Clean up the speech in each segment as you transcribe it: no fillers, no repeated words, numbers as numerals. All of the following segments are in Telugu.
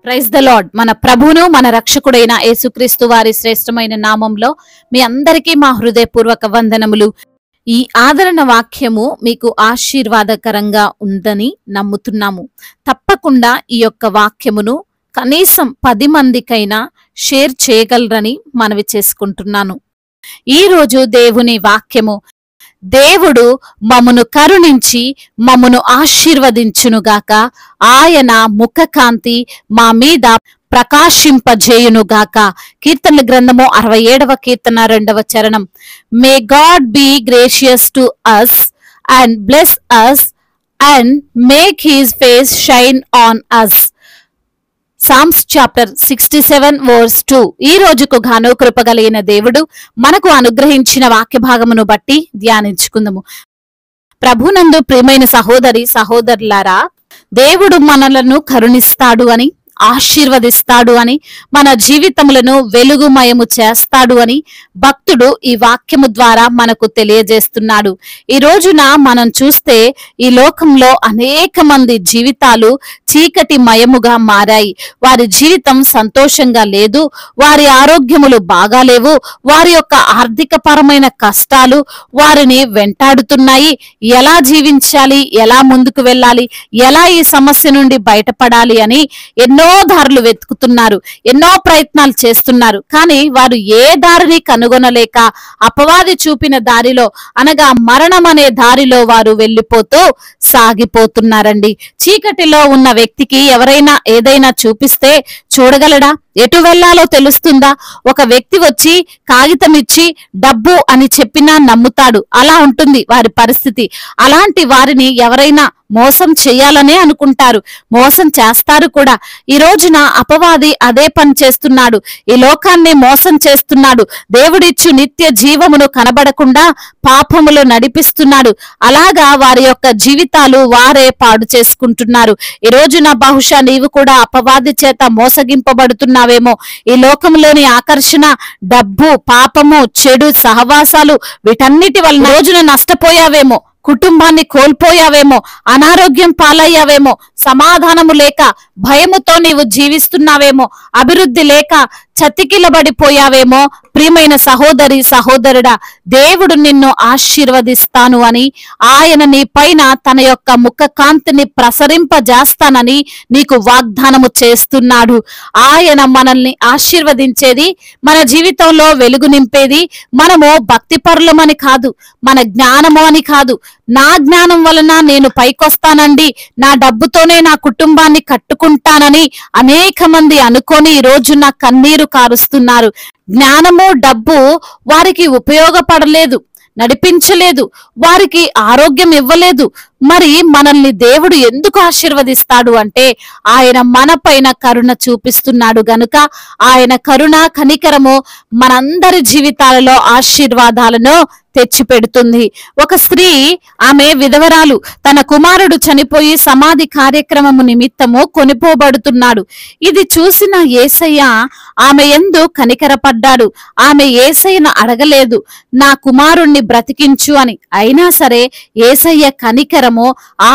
Praise the lord. మన ప్రభువును మన రక్షకుడైన యేసుక్రీస్తు వారి శ్రేష్టమైన నామంలో మీ అందరికీ మా హృదయపూర్వక వందనములు. ఈ ఆదరణ వాక్యము మీకు ఆశీర్వాదకరంగా ఉందని నమ్ముతున్నాము. తప్పకుండా ఈ యొక్క వాక్యమును కనీసం 10 మందికైనా షేర్ చేయగలరని మనవి చేసుకుంటున్నాను. ఈ రోజు దేవుని వాక్యము, దేవుడు మమ్మును కరుణించి మమ్మును ఆశీర్వదించునుగాక, ఆయన ముఖకాంతి మా మీద ప్రకాశింపజేయునుగాక. కీర్తనల గ్రంథము 67వ కీర్తన 2వ చరణం. May God be gracious to us and bless us and make his face shine on us. Psalms chapter 67 verse 2. ఈ రోజుకు గాను కృపగలిగిన దేవుడు మనకు అనుగ్రహించిన వాక్య భాగమును బట్టి ధ్యానించుకుందాము. ప్రభునందు ప్రియమైన సహోదరి సహోదరులారా, దేవుడు మనలను కరుణిస్తాడు అని, ఆశీర్వదిస్తాడు అని, మన జీవితములను వెలుగుమయము చేస్తాడు అని భక్తుడు ఈ వాక్యము ద్వారా మనకు తెలియజేస్తున్నాడు. ఈ రోజున మనం చూస్తే ఈ లోకంలో అనేక మంది జీవితాలు చీకటి మయముగా మారాయి. వారి జీవితం సంతోషంగా లేదు, వారి ఆరోగ్యములు బాగాలేవు, వారి యొక్క ఆర్థిక పరమైన కష్టాలు వారిని వెంటాడుతున్నాయి. ఎలా జీవించాలి, ఎలా ముందుకు వెళ్ళాలి, ఎలా ఈ సమస్య నుండి బయటపడాలి అని ఎన్నో దారులు వెతుకుతున్నారు, ఎన్నో ప్రయత్నాలు చేస్తున్నారు. కానీ వారు ఏ దారిని కనుగొనలేక అపవాది చూపిన దారిలో, అనగా మరణం అనే దారిలో వారు వెళ్ళిపోతూ సాగిపోతున్నారండి. చీకటిలో ఉన్న వ్యక్తికి ఎవరైనా ఏదైనా చూపిస్తే చూడగలడా? ఎటు వెళ్లాలో తెలుస్తుందా? ఒక వ్యక్తి వచ్చి కాగితం ఇచ్చి డబ్బు అని చెప్పినా నమ్ముతాడు. అలా ఉంటుంది వారి పరిస్థితి. అలాంటి వారిని ఎవరైనా మోసం చేయాలనే అనుకుంటారు, మోసం చేస్తారు కూడా. ఈ రోజున అపవాది అదే పని చేస్తున్నాడు, ఈ లోకాన్ని మోసం చేస్తున్నాడు. దేవుడిచ్చు నిత్య జీవమును కనబడకుండా పాపములు నడిపిస్తున్నాడు. అలాగా వారి యొక్క జీవితాలు వారే పాడు చేసుకుంటున్నారు. ఈ రోజున బహుశా నీవు కూడా అపవాది చేత మోసగింపబడుతున్నావేమో. ఈ లోకంలోని ఆకర్షణ, డబ్బు, పాపము, చెడు సహవాసాలు, వీటన్నిటి వల్ల రోజున నష్టపోయావేమో, కుటుంబాన్ని కోల్పోయావేమో, అనారోగ్యం పాలయ్యావేమో, సమాధానము లేక భయముతో నీవు జీవిస్తున్నావేమో, అభివృద్ధి లేక చతికిలబడిపోయావేమో. ప్రియమైన సహోదరి సహోదరుడా, దేవుడు నిన్ను ఆశీర్వదిస్తాను అని, ఆయన నీ పైన తన యొక్క ముఖ కాంతిని ప్రసరింపజేస్తానని నీకు వాగ్దానము చేస్తున్నాడు. ఆయన మనల్ని ఆశీర్వదించేది, మన జీవితంలో వెలుగు నింపేది మనము భక్తిపరులమని కాదు, మన జ్ఞానము అని కాదు. నా జ్ఞానం వలన నేను పైకొస్తానండి, నా డబ్బుతోనే నా కుటుంబాన్ని కట్టుకుంటానని అనేక మంది అనుకొని ఈ రోజు నా కన్నీరు కారుస్తున్నారు. జ్ఞానము, డబ్బు వారికి ఉపయోగపడలేదు, నడిపించలేదు, వారికి ఆరోగ్యం ఇవ్వలేదు. మరి మనల్ని దేవుడు ఎందుకు ఆశీర్వదిస్తాడు అంటే, ఆయన మన పైన కరుణ చూపిస్తున్నాడు గనుక. ఆయన కరుణ, కనికరము మనందరి జీవితాలలో ఆశీర్వాదాలను తెచ్చిపెడుతుంది. ఒక స్త్రీ, ఆమె విధవరాలు, తన కుమారుడు చనిపోయి సమాధి కార్యక్రమము నిమిత్తము కొనిపోబడుతున్నాడు. ఇది చూసిన యేసయ్య ఆమె యందు కనికరపడ్డాడు. ఆమె యేసయ్యను అడగలేదు, నా కుమారుణ్ణి బ్రతికించు అని. అయినా సరే యేసయ్య కనికరము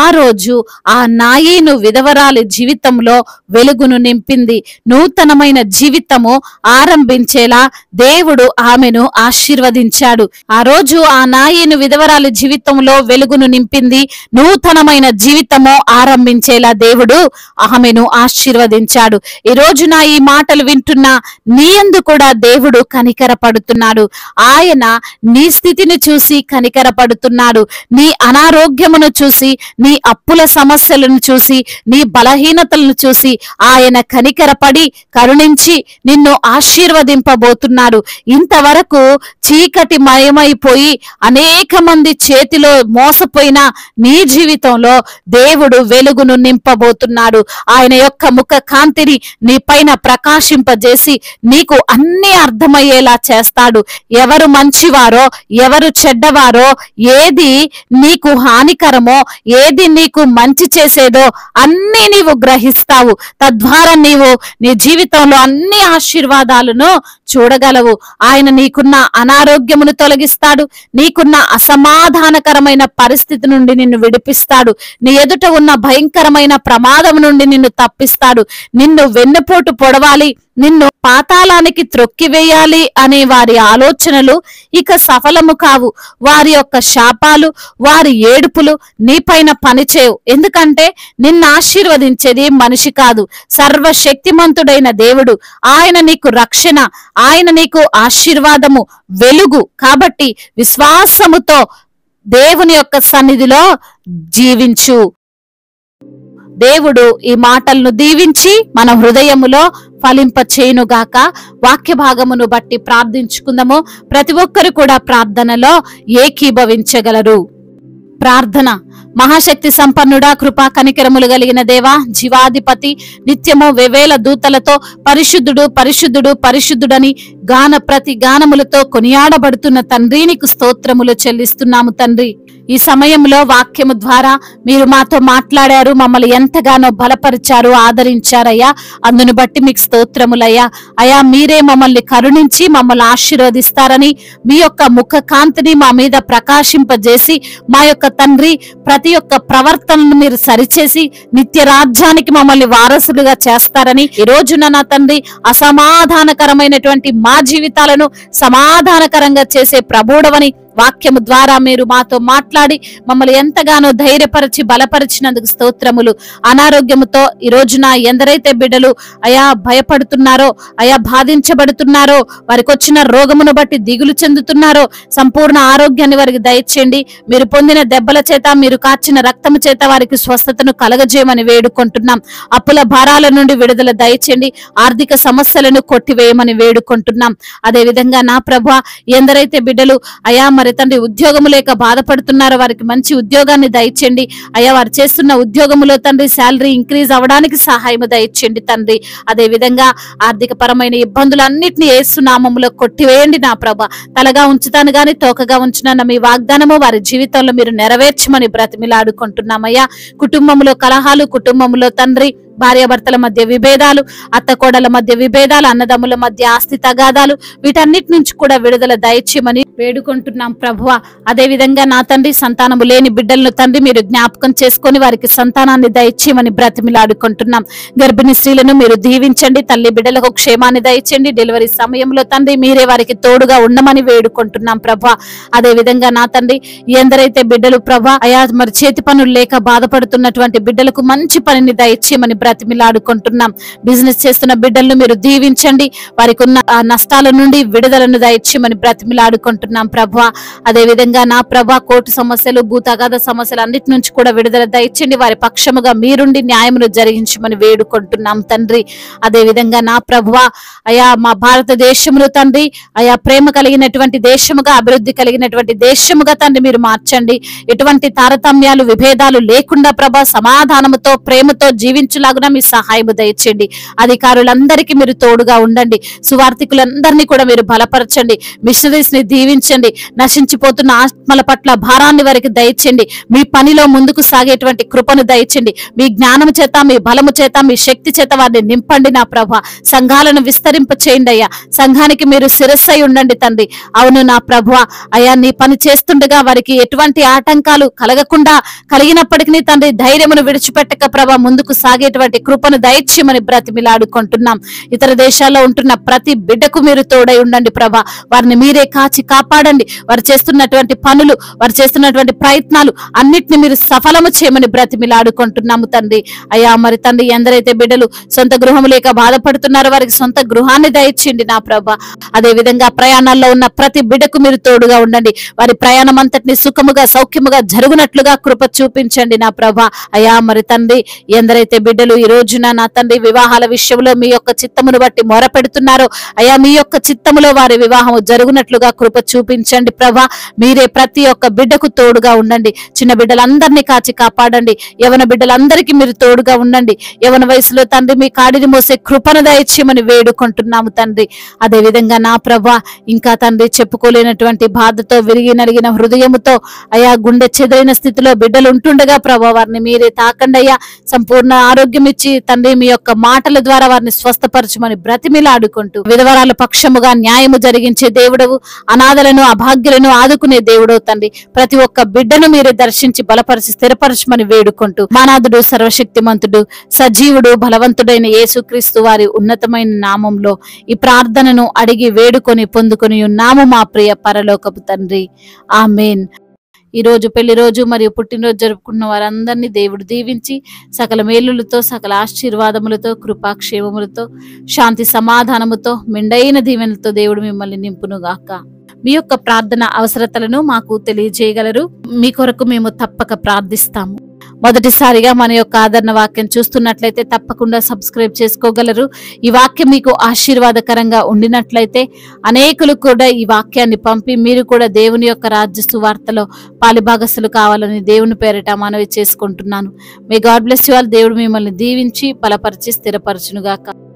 ఆ రోజు ఆ నాయీను విధవరాలి జీవితంలో వెలుగును నింపింది. నూతనమైన జీవితము ఆరంభించేలా దేవుడు ఆమెను ఆశీర్వదించాడు. ఆ రోజు ఆ నాయీను విధవరాలి జీవితంలో వెలుగును నింపింది. నూతనమైన జీవితము ఆరంభించేలా దేవుడు ఆమెను ఆశీర్వదించాడు. ఈ రోజున ఈ మాటలు వింటున్న నీ యందు కూడా దేవుడు కనికరపడుతున్నాడు. ఆయన నీ స్థితిని చూసి కనికరపడుతున్నాడు. నీ అనారోగ్యమును చూసి, నీ అప్పుల సమస్యలను చూసి, నీ బలహీనతలను చూసి ఆయన కనికరపడి కరుణించి నిన్ను ఆశీర్వదింపబోతున్నాడు. ఇంతవరకు చీకటి మయమైపోయి అనేక మంది చేతిలో మోసపోయిన నీ జీవితంలో దేవుడు వెలుగును నింపబోతున్నాడు. ఆయన యొక్క ముఖ కాంతిని నీ పైన ప్రకాశింపజేసి నీకు అన్ని అర్థమయ్యేలా చేస్తాడు. ఎవరు మంచివారో, ఎవరు చెడ్డవారో, ఏది నీకు హానికరమో, ఏది నీకు మంచి చేసేదో అన్ని నీవు గ్రహిస్తావు. తద్వారా నీవు నీ జీవితంలో అన్ని ఆశీర్వాదాలను చూడగలవు. ఆయన నీకున్న అనారోగ్యమును తొలగిస్తాడు. నీకున్న అసమాధానకరమైన పరిస్థితి నుండి నిన్ను విడిపిస్తాడు. నీ ఎదుట ఉన్న భయంకరమైన ప్రమాదం నుండి నిన్ను తప్పిస్తాడు. నిన్ను వెన్నుపోటు పొడవాలి, నిన్ను పాతాళానికి త్రొక్కివేయాలి అనే వారి ఆలోచనలు ఇక సఫలము కావు. వారి యొక్క శాపాలు, వారి ఏడుపులు నీపైన పనిచేయవు. ఎందుకంటే నిన్ను ఆశీర్వదించేది మనిషి కాదు, సర్వశక్తిమంతుడైన దేవుడు. ఆయన నీకు రక్షణ, ఆయన నీకు ఆశీర్వాదము, వెలుగు. కాబట్టి విశ్వాసముతో దేవుని యొక్క సన్నిధిలో జీవించు. దేవుడు ఈ మాటలను దీవించి మన హృదయములో ఫలింప చేయునుగాక. వాక్య భాగమును బట్టి ప్రార్థించుకుందాము. ప్రతి ఒక్కరు కూడా ప్రార్థనలో ఏకీభవించగలరు. ప్రార్థన. మహాశక్తి సంపన్నుడా, కృపా కనికరములు కలిగిన దేవా, జీవాధిపతి, నిత్యము వేవేల దూతలతో పరిశుద్ధుడు పరిశుద్ధుడు పరిశుద్ధుడని ప్రతి గానములతో కొనియాడబడుతున్న తండ్రి, నీకు స్తోత్రములు చెల్లిస్తున్నాము తండ్రి. ఈ సమయంలో వాక్యము ద్వారా మీరు మాతో మాట్లాడారు, మమ్మల్ని ఎంతగానో బలపరిచారు, ఆదరించారయ్యా. అందును బట్టి మీకు స్తోత్రములయ్యా. అయా, మీరే మమ్మల్ని కరుణించి మమ్మల్ని ఆశీర్వదిస్తారని, మీ యొక్క ముఖ కాంతిని మా మీద ప్రకాశింపజేసి, మా యొక్క తండ్రి ప్రతి ఒక్క ప్రవర్తనను మీరు సరిచేసి నిత్య రాజ్యానికి మమ్మల్ని వారసులుగా చేస్తారని, ఈ రోజున నా తండ్రి అసమాధానకరమైనటువంటి మా జీవితాలను సమాధానకరంగా చేసే ప్రభువుడవని వాక్యము ద్వారా మీరు మాతో మాట్లాడి మమ్మల్ని ఎంతగానో ధైర్యపరిచి బలపరిచినందుకు స్తోత్రములు. అనారోగ్యముతో ఈ రోజున ఎందరైతే బిడ్డలు అయా భయపడుతున్నారో, అయా బాధించబడుతున్నారో, వారికి వచ్చిన రోగమును బట్టి దిగులు చెందుతున్నారో, సంపూర్ణ ఆరోగ్యాన్ని వారికి దయచేయండి. మీరు పొందిన దెబ్బల చేత, మీరు కాచిన రక్తము చేత వారికి స్వస్థతను కలగజేయమని వేడుకుంటున్నాం. అప్పుల భారాల నుండి విడుదల దయచేయండి. ఆర్థిక సమస్యలను కొట్టివేయమని వేడుకుంటున్నాం. అదే విధంగా నా ప్రభువా, ఎందరైతే బిడ్డలు అయా మరి తండ్రి ఉద్యోగము లేక బాధపడుతున్నారో, వారికి మంచి ఉద్యోగాన్ని దయచేయండి. అయ్యా, వారు చేస్తున్న ఉద్యోగములో తండ్రి శాలరీ ఇంక్రీజ్ అవ్వడానికి సహాయం దయచేయండి తండ్రి. అదే విధంగా ఆర్థిక పరమైన ఇబ్బందులన్నింటినీ యేసు నామములో కొట్టివేయండి నా ప్రభ. తలగా ఉంచుతాను గాని తోకగా ఉంచునన్న మీ వాగ్దానము వారి జీవితంలో మీరు నెరవేర్చమని బ్రతిమిలాడుకుంటున్నామయ్యా. కుటుంబంలో కలహాలు, కుటుంబంలో తండ్రి భార్యాభర్తల మధ్య విభేదాలు, అత్తకోడల మధ్య విభేదాలు, అన్నదమ్ముల మధ్య ఆస్తి తగాదాలు, వీటన్నిటి నుంచి కూడా విడుదల దయచేయమని వేడుకుంటున్నాం ప్రభువా. అదే విధంగా నా తండ్రి సంతానము లేని బిడ్డలను తండ్రి మీరు జ్ఞాపకం చేసుకొని వారికి సంతానాన్ని దయచేయమని బ్రతిమిలాడుకుంటున్నాం. గర్భిణీ స్త్రీలను మీరు దీవించండి. తల్లి బిడ్డలకు క్షేమాన్ని దయచేయండి. డెలివరీ సమయంలో తండ్రి మీరే వారికి తోడుగా ఉండమని వేడుకుంటున్నాం ప్రభా. అదే విధంగా నా తండ్రి ఎందరైతే బిడ్డలు ప్రభా అయా మరి చేతి పనులు లేక బాధపడుతున్నటువంటి బిడ్డలకు మంచి పనిని దయచేయమని బ్రతిమిలాడుకుంటున్నాం. బిజినెస్ చేస్తున్న బిడ్డలను మీరు దీవించండి. వారికి ఉన్న నష్టాల నుండి విడుదలను దయచేయమని బ్రతిమిలాడుకుంటున్నాం ప్రభా. అదే విధంగా నా ప్రభా కోర్టు సమస్యలు, భూతగాథ సమస్యలు అన్నిటి నుంచి కూడా విడుదల దయచేయండి. వారి పక్షముగా మీరుండి న్యాయమును జరిగించమని వేడుకుంటున్నాం తండ్రి. అదే విధంగా నా ప్రభువా అయా మా భారతదేశమును తండ్రి అయా ప్రేమ కలిగినటువంటి దేశముగా, అభివృద్ధి కలిగినటువంటి దేశముగా తండ్రి మీరు మార్చండి. ఎటువంటి తారతమ్యాలు, విభేదాలు లేకుండా ప్రభా సమాధానముతో, ప్రేమతో జీవించులాగున మీ సహాయము దయచేయండి. అధికారులందరికీ మీరు తోడుగా ఉండండి. సువార్థికులందరినీ కూడా మీరు బలపరచండి. మిషనరీస్ ని దీవించండి. నశించిపోతున్న ఆత్మల పట్ల భారాన్ని వారికి దయచేయండి. మీ పనిలో ముందుకు సాగేటువంటి కృపను దయచేయండి. మీ జ్ఞానము చేత, మీ బలము చేత, మీ శక్తి చేత వారిని నింపండి నా ప్రభా. సంఘాలను విస్తరింప చేయండి అయ్యా. సంఘానికి మీరు శిరస్సై ఉండండి తండ్రి. అవును నా ప్రభువా అయ్యా, నీ పని చేస్తుండగా వారికి ఎటువంటి ఆటంకాలు కలగకుండా, కలిగినప్పటికీ తండ్రి ధైర్యమును విడిచిపెట్టక ప్రభా ముందుకు సాగేటువంటి కృపను దయచేయమని బ్రతిమిలాడుకుంటున్నాం. ఇతర దేశాల్లో ఉంటున్న ప్రతి బిడ్డకు మీరు తోడై ఉండండి ప్రభా. వారిని మీరే కాచి కాపాడండి. వారు చేస్తున్నటువంటి పనులు, వారు చేస్తున్నటువంటి ప్రయత్నాలు అన్నిటిని మీరు సఫలము చేయమని బ్రతిమిలాడుకుంటున్నాము తండ్రి. అయ్యా మరి తండ్రి ఎందరైతే బిడ్డలు సొంత గృహము లేక బాధపడుతున్నారో వారికి సొంత గృహాన్ని దయచేయండి నా ప్రభా. అదే విధంగా ప్రయాణాల్లో ఉన్న ప్రతి బిడ్డకు మీరు తోడుగా ఉండండి. వారి ప్రయాణం అంతటిని సుఖముగా, సౌఖ్యముగా జరుగునట్లుగా కృప చూపించండి నా ప్రభా. అయ్యా మరి తండ్రి ఎందరైతే బిడ్డలు బిడ్డలు ఈ రోజున నా తండ్రి వివాహాల విషయంలో మీ యొక్క చిత్తమును బట్టి మొరపెడుతున్నారు అయ్యా. మీ యొక్క చిత్తములో వారి వివాహం జరుగునట్లుగా కృప చూపించండి ప్రభా. మీరే ప్రతి ఒక్క బిడ్డకు తోడుగా ఉండండి. చిన్న బిడ్డలందరినీ కాచి కాపాడండి. యవన బిడ్డలందరికీ మీరు తోడుగా ఉండండి. యవన వయసులో తండ్రి మీ కాడిని మోసే కృపను దయచేయమని వేడుకుంటున్నాము తండ్రి. అదే విధంగా నా ప్రభా ఇంకా తండ్రి చెప్పుకోలేనటువంటి బాధతో విరిగి నలిగిన హృదయముతో అయ్యా గుండె చెదరైన స్థితిలో బిడ్డలు ఉంటుండగా ప్రభా వారిని మీరే తాకండి అయ్యా. సంపూర్ణ ఆరోగ్యం ఇచ్చి తండ్రి మీ యొక్క మాటల ద్వారా వారిని స్వస్థపరచమని బ్రతిమిలాడుకుంటూ విధవరాల పక్షముగా న్యాయము జరిగించే దేవుడవు, అనాథలను అభాగ్యులను ఆదుకునే దేవుడవు తండ్రి. ప్రతి ఒక్క బిడ్డను మీరే దర్శించి బలపరిచి స్థిరపరచమని వేడుకుంటూ మానాథుడు సర్వశక్తిమంతుడు సజీవుడు బలవంతుడైన యేసుక్రీస్తు వారి ఉన్నతమైన నామంలో ఈ ప్రార్థనను అడిగి వేడుకొని పొందుకొని ఉన్నాము మా ప్రియ పరలోకపు తండ్రి. ఆమేన్. ఈ రోజు పెళ్లి రోజు మరియు పుట్టినరోజు జరుపుకున్న వారందరినీ దేవుడు దీవించి సకల మేలులతో సకల ఆశీర్వాదములతో కృపాక్షేమములతో శాంతి సమాధానముతో మెండైన దీవెనలతో దేవుడు మిమ్మల్ని నింపునుగాక. మీ యొక్క ప్రార్థన అవసరతలను మాకు తెలియజేయగలరు. మీ కొరకు మేము తప్పక ప్రార్థిస్తాము. మొదటిసారిగా మన యొక్క ఆదరణ వాక్యం చూస్తున్నట్లయితే తప్పకుండా సబ్స్క్రైబ్ చేసుకోగలరు. ఈ వాక్యం మీకు ఆశీర్వాదకరంగా ఉండినట్లయితే అనేకులు కూడా ఈ వాక్యాన్ని పంపి మీరు కూడా దేవుని యొక్క రాజ్య సువార్తలో పాలిభాగస్తులు కావాలని దేవుని పేరిట మనవి చేసుకుంటున్నాను. May God bless you all. దేవుడు మిమ్మల్ని దీవించి బలపరిచి స్థిరపరచునుగాక.